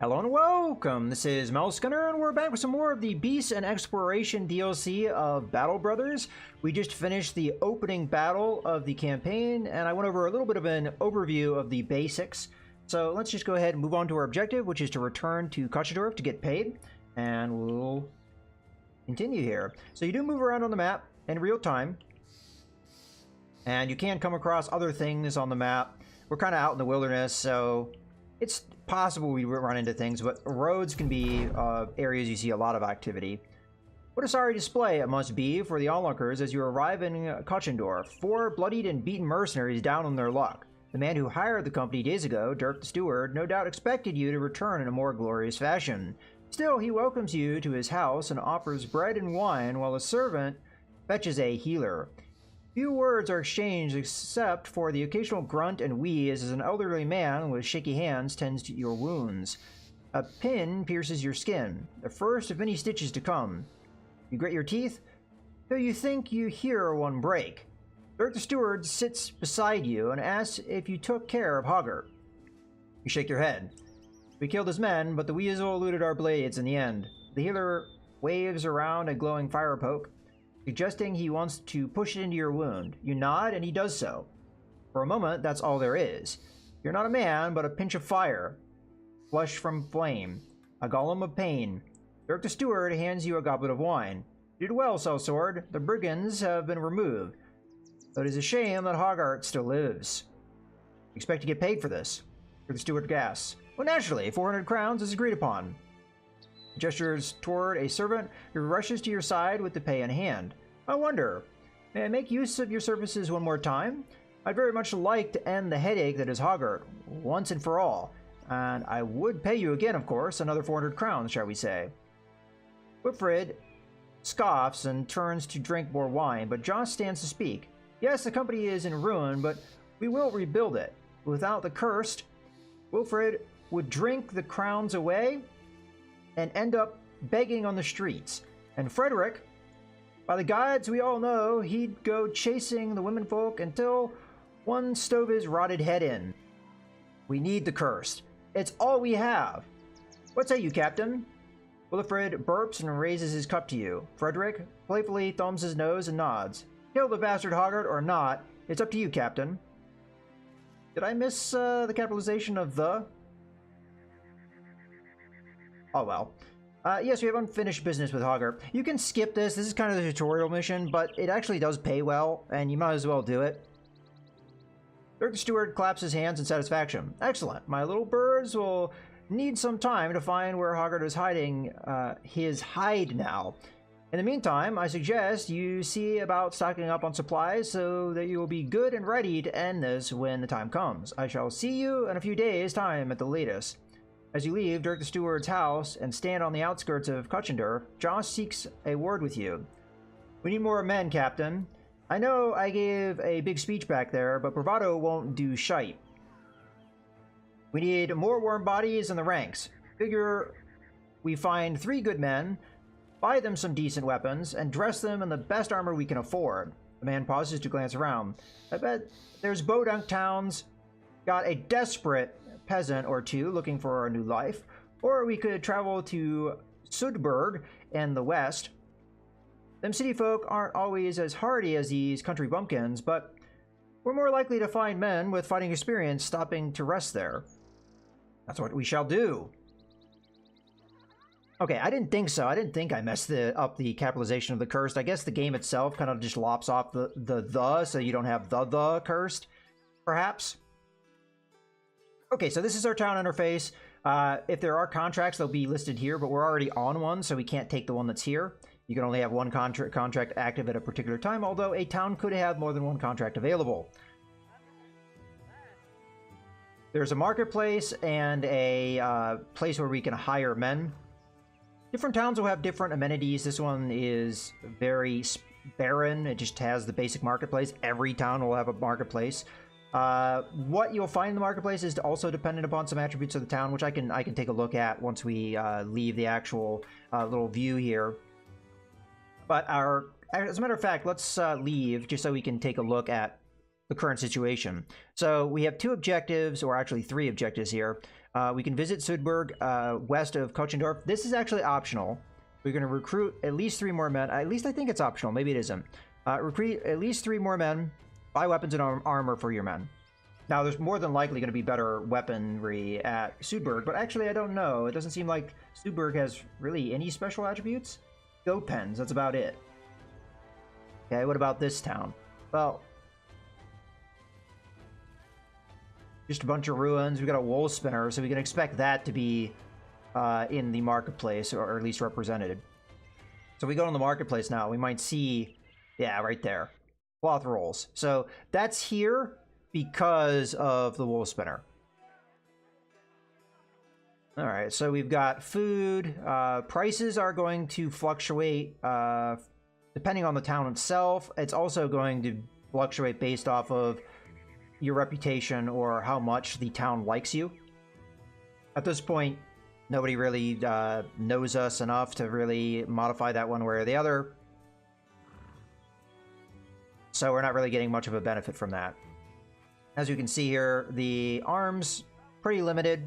Hello and welcome! This is Melsgunner, and we're back with some more of the Beast and Exploration DLC of Battle Brothers. We just finished the opening battle of the campaign, and I went over a little bit of an overview of the basics. So let's just go ahead and move on to our objective, which is to return to Kutchendorf to get paid, and we'll continue here. So you do move around on the map in real time, and you can come across other things on the map. We're kind of out in the wilderness, so it's possible we run into things, but roads can be areas you see a lot of activity. What a sorry display it must be for the onlookers as you arrive in Kutchendorf. 4 bloodied and beaten mercenaries down on their luck. The man who hired the company days ago, Dirk the Steward, no doubt expected you to return in a more glorious fashion. Still, he welcomes you to his house and offers bread and wine while a servant fetches a healer. Few words are exchanged except for the occasional grunt and wheeze as an elderly man with shaky hands tends to your wounds. A pin pierces your skin, the first of many stitches to come. You grit your teeth, though you think you hear one break. Dirk the Steward sits beside you and asks if you took care of Hoggart. You shake your head. We killed his men, but the weasel eluded our blades in the end. The healer waves around a glowing fire poke, suggesting he wants to push it into your wound. You nod, and he does so. For a moment, that's all there is. You're not a man, but a pinch of fire. Flush from flame. A golem of pain. Dirk the Steward hands you a goblet of wine. You did well, sellsword. The brigands have been removed. But it is a shame that Hoggart still lives. You expect to get paid for this. Dirk the Steward gasps. Well, naturally, 400 crowns is agreed upon. He gestures toward a servant who rushes to your side with the pay in hand. I wonder, may I make use of your services one more time? I'd very much like to end the headache that is Hoggart, once and for all. And I would pay you again, of course, another 400 crowns, shall we say. Wilfred scoffs and turns to drink more wine, but Joss stands to speak. Yes, the company is in ruin, but we will rebuild it. Without the cursed, Wilfred would drink the crowns away and end up begging on the streets. And Frederick, by the gods we all know, he'd go chasing the womenfolk until one stove his rotted head in. We need the cursed. It's all we have. What say you, Captain? Wilfred burps and raises his cup to you. Frederick playfully thumbs his nose and nods. Kill the bastard Hoggart or not, it's up to you, Captain. Did I miss the capitalization of the? Oh well. Yes, we have unfinished business with Hoggart. You can skip this. This is kind of the tutorial mission, but it actually does pay well, and you might as well do it. Dirk the Steward claps his hands in satisfaction. Excellent. My little birds will need some time to find where Hoggart is hiding his hide now. In the meantime, I suggest you see about stocking up on supplies so that you will be good and ready to end this when the time comes. I shall see you in a few days' time at the latest. As you leave Dirk the Steward's house and stand on the outskirts of Kutchendorf, Joss seeks a word with you. We need more men, Captain. I know I gave a big speech back there, but bravado won't do shite. We need more warm bodies in the ranks. Figure we find 3 good men, buy them some decent weapons, and dress them in the best armor we can afford. The man pauses to glance around. I bet there's Bodunk towns got a desperate peasant or 2 looking for a new life, or we could travel to Sudburg in the west. Them city folk aren't always as hardy as these country bumpkins, but we're more likely to find men with fighting experience stopping to rest there. That's what we shall do. Okay, I didn't think so. I didn't think I messed up the capitalization of the cursed. I guess the game itself kind of just lops off the so you don't have the cursed, perhaps. Okay, so this is our town interface. If there are contracts, they'll be listed here, but we're already on one, so we can't take the one that's here. You can only have one contract active at a particular time, although a town could have more than one contract available. There's a marketplace and a place where we can hire men. Different towns will have different amenities. This one is very barren. It just has the basic marketplace. Every town will have a marketplace. What you'll find in the marketplace is also dependent upon some attributes of the town, which I can take a look at once we leave the actual little view here. But as a matter of fact, let's leave just so we can take a look at the current situation. So we have 2 objectives, or actually 3 objectives here. We can visit Sudburg, west of Kochendorf. This is actually optional. We're going to recruit at least 3 more men. At least I think it's optional. Maybe it isn't. Recruit at least 3 more men. Buy weapons and armor for your men. Now, there's more than likely going to be better weaponry at Sudburg, but actually, I don't know. It doesn't seem like Sudburg has really any special attributes. Goat pens, that's about it. Okay, what about this town? Well, just a bunch of ruins. We got a wool spinner, so we can expect that to be in the marketplace, or at least represented. So we go on the marketplace now. We might see, yeah, right there, cloth rolls. So that's here because of the wool spinner. All right, so we've got food. Prices are going to fluctuate depending on the town itself. It's also going to fluctuate based off of your reputation or how much the town likes you. At this point, nobody really knows us enough to really modify that one way or the other. So we're not really getting much of a benefit from that. As you can see here, the arms, pretty limited.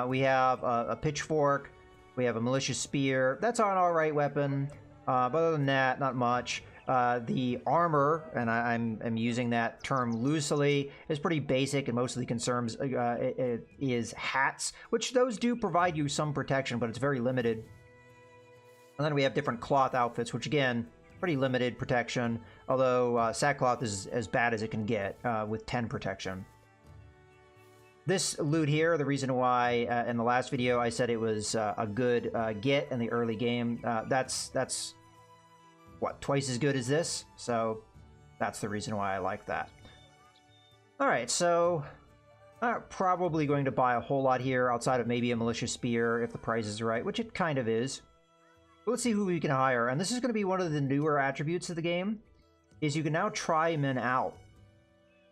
We have a pitchfork. We have a malicious spear. That's an alright weapon. But other than that, not much. The armor, and I'm using that term loosely, is pretty basic and mostly concerns is hats, which those do provide you some protection, but it's very limited. And then we have different cloth outfits, which again, pretty limited protection, although sackcloth is as bad as it can get with 10 protection. This loot here, the reason why in the last video I said it was a good get in the early game, that's what, twice as good as this? So that's the reason why I like that. Alright, so I'm not probably going to buy a whole lot here outside of maybe a malicious spear if the price is right, which it kind of is. But let's see who we can hire, and this is going to be one of the newer attributes of the game, is you can now try men out.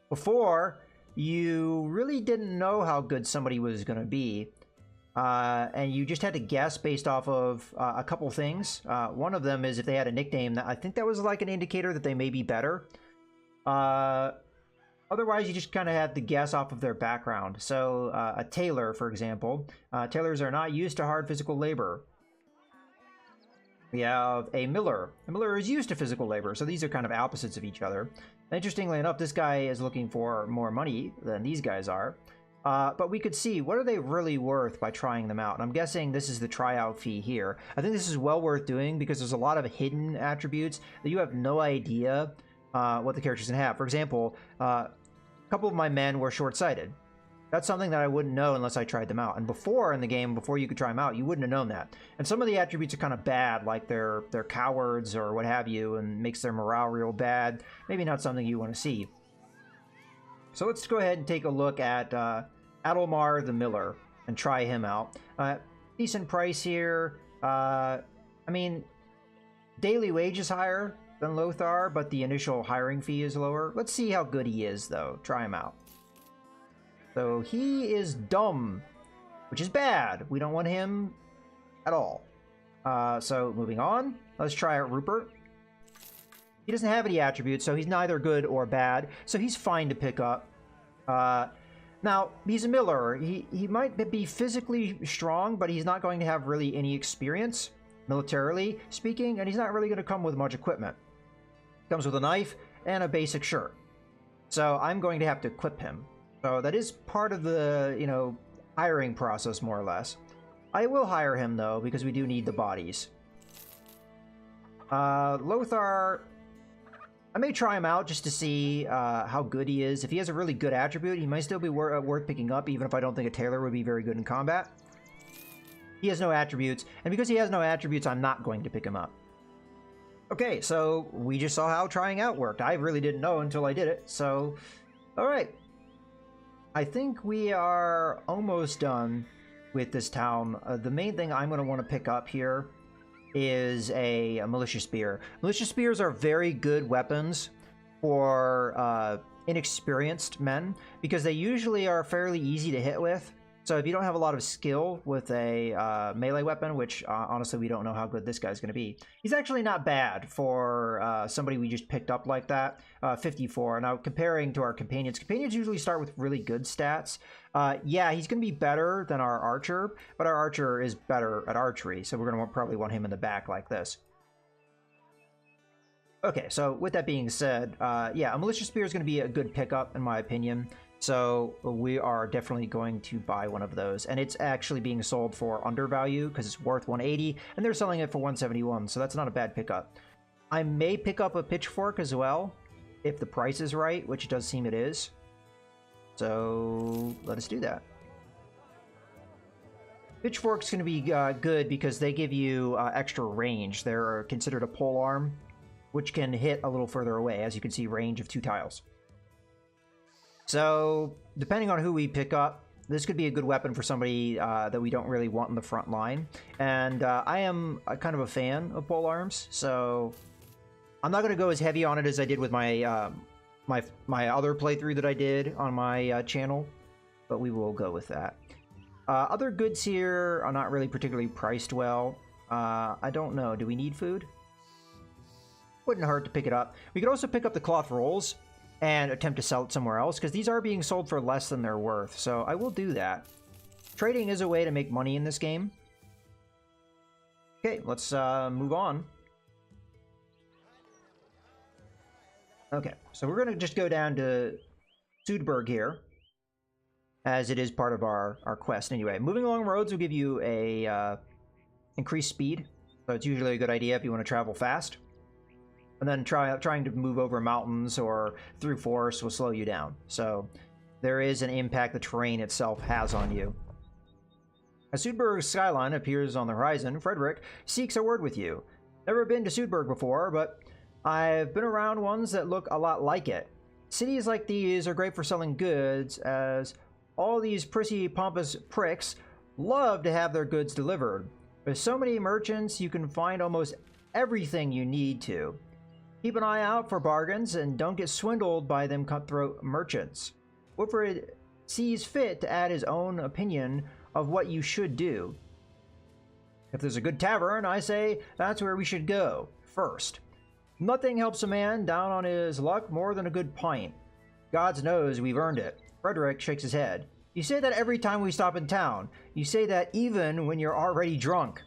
Before, you really didn't know how good somebody was going to be, and you just had to guess based off of a couple things. One of them is if they had a nickname. I think that was like an indicator that they may be better. Otherwise, you just kind of had to guess off of their background. So a tailor, for example. Tailors are not used to hard physical labor. We have a miller. A miller is used to physical labor, so these are kind of opposites of each other. Interestingly enough, this guy is looking for more money than these guys are. But we could see, what are they really worth by trying them out? And I'm guessing this is the tryout fee here. I think this is well worth doing because there's a lot of hidden attributes that you have no idea what the character's gonna have. For example, a couple of my men were short-sighted. That's something that I wouldn't know unless I tried them out. And before in the game, before you could try them out, you wouldn't have known that. And some of the attributes are kind of bad, like they're cowards or what have you, and makes their morale real bad. Maybe not something you want to see. So let's go ahead and take a look at Adelmar the Miller and try him out. Decent price here. I mean, daily wage is higher than Lothar, but the initial hiring fee is lower. Let's see how good he is, though. Try him out. So he is dumb, which is bad. We don't want him at all. So moving on, let's try out Rupert. He doesn't have any attributes, so he's neither good or bad. So he's fine to pick up. Now, he's a miller. He might be physically strong, but he's not going to have really any experience, militarily speaking, and he's not really going to come with much equipment. Comes with a knife and a basic shirt. So I'm going to have to equip him. So that is part of the, you know, hiring process, more or less. I will hire him, though, because we do need the bodies. Lothar, I may try him out just to see how good he is. If he has a really good attribute, he might still be worth picking up, even if I don't think a tailor would be very good in combat. He has no attributes, and because he has no attributes, I'm not going to pick him up. Okay, so we just saw how trying out worked. I really didn't know until I did it, so... Alright. I think we are almost done with this town. The main thing I'm going to want to pick up here is a malicious spear. Malicious spears are very good weapons for inexperienced men because they usually are fairly easy to hit with. So if you don't have a lot of skill with a melee weapon, which honestly we don't know how good this guy's going to be, he's actually not bad for somebody we just picked up like that. 54. Now comparing to our companions usually start with really good stats. Yeah, he's going to be better than our archer, but our archer is better at archery, so we're going to probably want him in the back like this. Okay, so with that being said, yeah, a militia spear is going to be a good pickup in my opinion. So we are definitely going to buy one of those, and it's actually being sold for undervalue because it's worth 180, and they're selling it for 171, so that's not a bad pickup. I may pick up a pitchfork as well if the price is right, which it does seem it is. So let us do that. Pitchfork's going to be good because they give you extra range. They're considered a pole arm, which can hit a little further away, as you can see, range of 2 tiles. So, depending on who we pick up, this could be a good weapon for somebody that we don't really want in the front line. And I am kind of a fan of pole arms, so I'm not going to go as heavy on it as I did with my my other playthrough that I did on my channel, but we will go with that. Other goods here are not really particularly priced well. I don't know. Do we need food? Wouldn't hurt to pick it up. We could also pick up the cloth rolls and attempt to sell it somewhere else, because these are being sold for less than they're worth, so I will do that. Trading is a way to make money in this game. Okay, let's move on. Okay, so we're going to just go down to Sudburg here, as it is part of our quest. Anyway, moving along roads will give you a increased speed, so it's usually a good idea if you want to travel fast. And then trying to move over mountains or through forests will slow you down. So there is an impact the terrain itself has on you. As Sudburg's skyline appears on the horizon, Frederick seeks a word with you. Never been to Sudburg before, but I've been around ones that look a lot like it. Cities like these are great for selling goods, as all these prissy, pompous pricks love to have their goods delivered. With so many merchants, you can find almost everything you need to. Keep an eye out for bargains and don't get swindled by them cutthroat merchants. Wilfred sees fit to add his own opinion of what you should do. If there's a good tavern, I say that's where we should go first. Nothing helps a man down on his luck more than a good pint. God knows we've earned it. Frederick shakes his head. You say that every time we stop in town. You say that even when you're already drunk.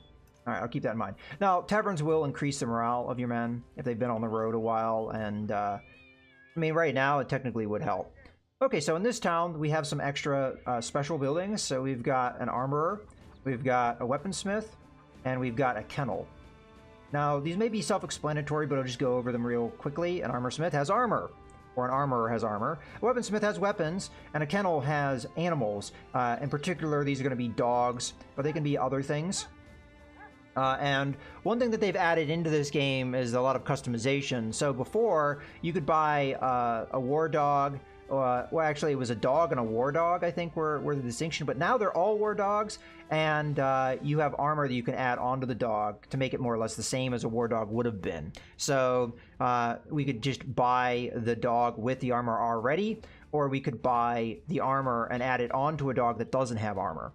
Alright, I'll keep that in mind. Now, taverns will increase the morale of your men if they've been on the road a while, and, I mean, right now, it technically would help. Okay, so in this town, we have some extra special buildings. So we've got an armorer, we've got a weaponsmith, and we've got a kennel. Now, these may be self-explanatory, but I'll just go over them real quickly. An armorsmith has armor, or an armorer has armor. A weaponsmith has weapons, and a kennel has animals. In particular, these are going to be dogs, but they can be other things. And one thing that they've added into this game is a lot of customization. So before, you could buy a war dog. Well, actually, it was a dog and a war dog, I think, were the distinction. But now they're all war dogs, and you have armor that you can add onto the dog to make it more or less the same as a war dog would have been. So we could just buy the dog with the armor already, or we could buy the armor and add it onto a dog that doesn't have armor.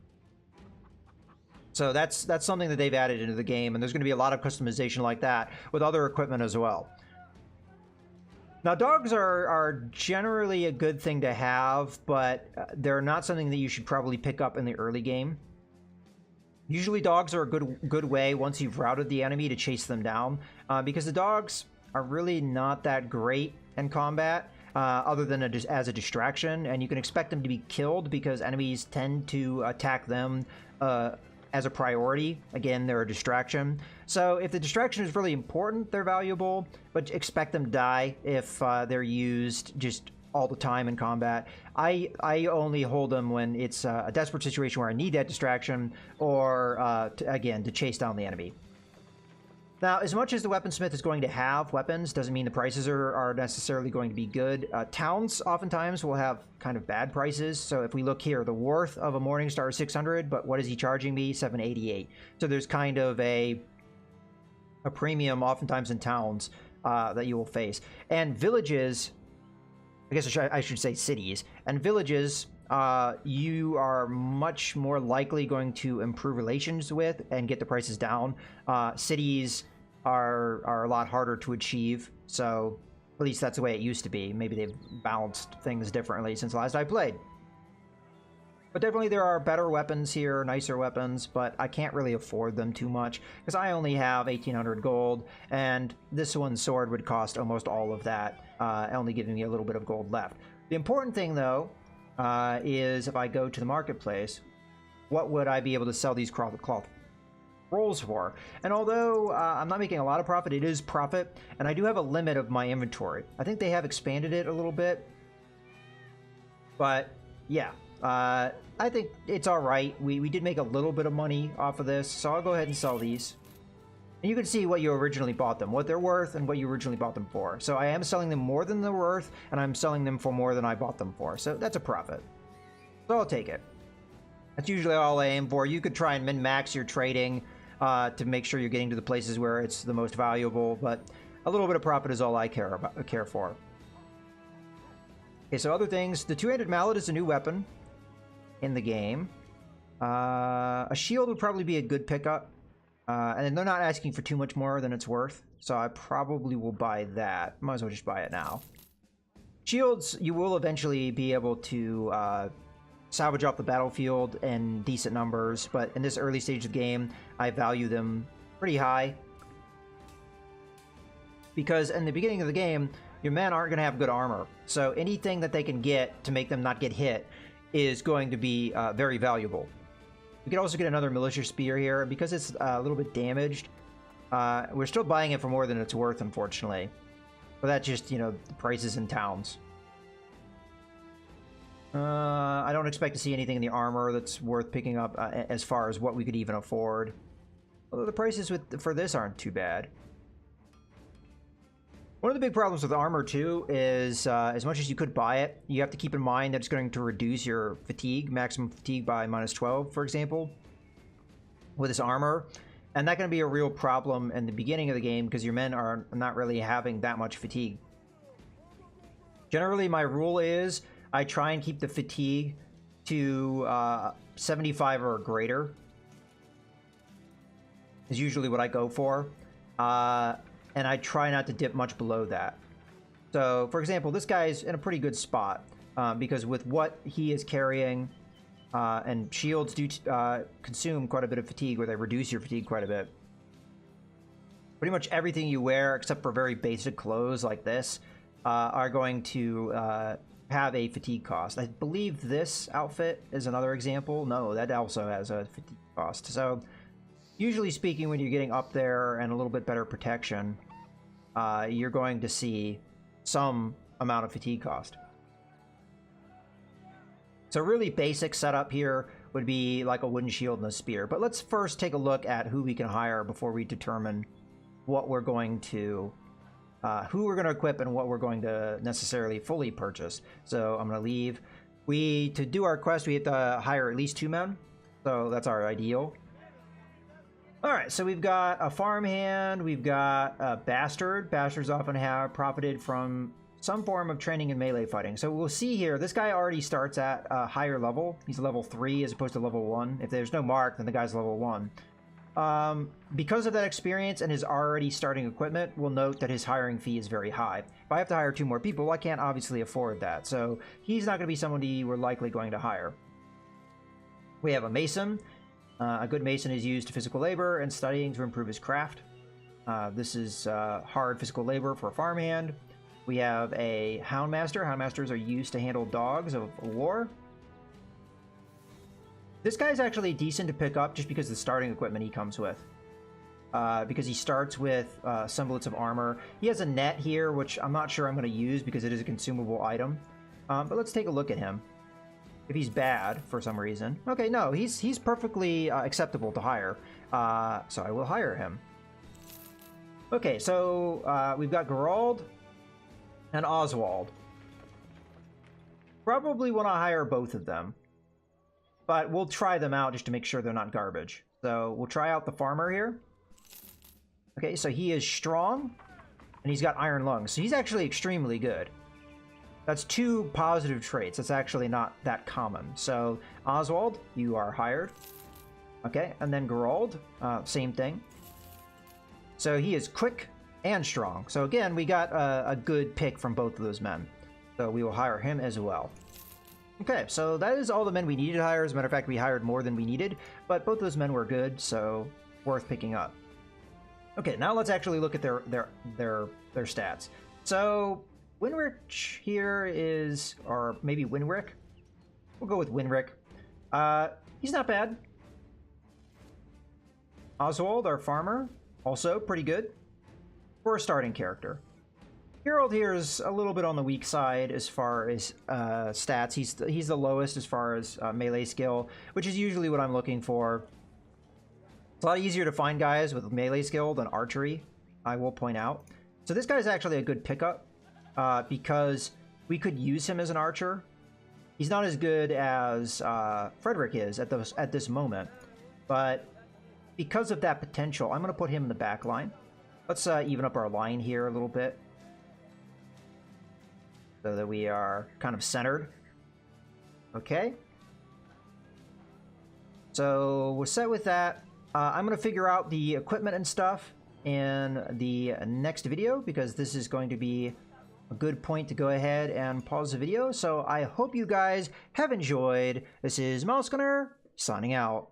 So that's something that they've added into the game, and there's going to be a lot of customization like that with other equipment as well. Now, dogs are generally a good thing to have, but they're not something that you should probably pick up in the early game. Usually dogs are a good way, once you've routed the enemy, to chase them down, because the dogs are really not that great in combat, other than as a distraction, and you can expect them to be killed because enemies tend to attack them as a priority. Again, they're a distraction. So if the distraction is really important, they're valuable, but expect them to die if they're used just all the time in combat. I only hold them when it's a desperate situation where I need that distraction, or again, to chase down the enemy. Now, as much as the weaponsmith is going to have weapons, doesn't mean the prices are necessarily going to be good. Towns oftentimes will have kind of bad prices. So if we look here, the worth of a Morningstar is 600, but what is he charging me? 788. So there's kind of a premium oftentimes in towns that you will face. And villages, I guess I should say cities, and villages you are much more likely going to improve relations with and get the prices down. Cities are a lot harder to achieve, so at least that's the way it used to be. Maybe they've balanced things differently since last I played. But definitely there are better weapons here, nicer weapons, but I can't really afford them too much because I only have 1,800 gold, and this one's sword would cost almost all of that, only giving me a little bit of gold left. The important thing, though, is if I go to the marketplace, what would I be able to sell these cloth rolls for? And although I'm not making a lot of profit, it is profit, and I do have a limit of my inventory. I think they have expanded it a little bit, but yeah. I think it's all right. We did make a little bit of money off of this, so I'll go ahead and sell these. And you can see what you originally bought them, what they're worth, and what you originally bought them for. So I am selling them more than they're worth, and I'm selling them for more than I bought them for. So that's a profit. So I'll take it. That's usually all I aim for. You could try and min-max your trading to make sure you're getting to the places where it's the most valuable, but a little bit of profit is all I care for. Okay, so other things. The two-handed mallet is a new weapon in the game. A shield would probably be a good pickup, and they're not asking for too much more than it's worth, so I probably will buy that. Might as well just buy it now. Shields, you will eventually be able to salvage off the battlefield in decent numbers, but in this early stage of the game, I value them pretty high, because in the beginning of the game, your men aren't going to have good armor, so anything that they can get to make them not get hit is going to be very valuable. We could also get another militia spear here, because it's a little bit damaged. We're still buying it for more than it's worth, unfortunately. But that's just, you know, the prices in towns. I don't expect to see anything in the armor that's worth picking up as far as what we could even afford. Although the prices for this aren't too bad. One of the big problems with armor, too, is as much as you could buy it, you have to keep in mind that it's going to reduce your fatigue, maximum fatigue by -12, for example, with this armor. And that's going to be a real problem in the beginning of the game because your men are not really having that much fatigue. Generally, my rule is I try and keep the fatigue to 75 or greater. Is usually what I go for. And I try not to dip much below that. So, for example, this guy's in a pretty good spot because with what he is carrying, and shields do consume quite a bit of fatigue, or they reduce your fatigue quite a bit. Pretty much everything you wear, except for very basic clothes like this, are going to have a fatigue cost. I believe this outfit is another example. No, that also has a fatigue cost. So, usually speaking, when you're getting up there and a little bit better protection, you're going to see some amount of fatigue cost. So really basic setup here would be like a wooden shield and a spear. But let's first take a look at who we can hire before we determine what we're going to, who we're going to equip and what we're going to necessarily fully purchase. So I'm going to leave. To do our quest, we have to hire at least 2 men. So that's our ideal. Alright, so we've got a farmhand, we've got a bastard. Bastards often have profited from some form of training in melee fighting. So we'll see here, this guy already starts at a higher level. He's level 3 as opposed to level 1. If there's no mark, then the guy's level 1. Because of that experience and his already starting equipment, we'll note that his hiring fee is very high. If I have to hire 2 more people, I can't obviously afford that. So he's not going to be somebody we're likely going to hire. We have a mason. A good mason is used to physical labor and studying to improve his craft. This is hard physical labor for a farmhand. We have a houndmaster. Houndmasters are used to handle dogs of war. This guy's actually decent to pick up just because of the starting equipment he comes with. Because he starts with semblance of armor. He has a net here, which I'm not sure I'm going to use because it is a consumable item. But let's take a look at him. If he's bad for some reason. Okay, no, he's perfectly acceptable to hire. So I will hire him. Okay, so we've got Gerald and Oswald. Probably want to hire both of them. But we'll try them out just to make sure they're not garbage. So we'll try out the farmer here. Okay, so he is strong. And he's got iron lungs. So he's actually extremely good. That's 2 positive traits. That's actually not that common. So Oswald, you are hired. Okay, and then Gerald, same thing. So he is quick and strong. So again, we got a good pick from both of those men. So we will hire him as well. Okay, so that is all the men we needed to hire. As a matter of fact, we hired more than we needed, but both those men were good, so worth picking up. Okay, now let's actually look at their stats. So Winrich here is, or maybe Winrick. We'll go with Winrick. He's not bad. Oswald, our farmer, also pretty good for a starting character. Gerald here is a little bit on the weak side as far as stats. He's the lowest as far as melee skill, which is usually what I'm looking for. It's a lot easier to find guys with melee skill than archery, I will point out. So this guy's actually a good pickup because we could use him as an archer. He's not as good as Frederick is at this moment, but because of that potential, I'm going to put him in the back line. Let's even up our line here a little bit so that we are kind of centered. Okay. So we're set with that. I'm going to figure out the equipment and stuff in the next video because this is going to be a good point to go ahead and pause the video. So I hope you guys have enjoyed. This is Mouse Gunner signing out.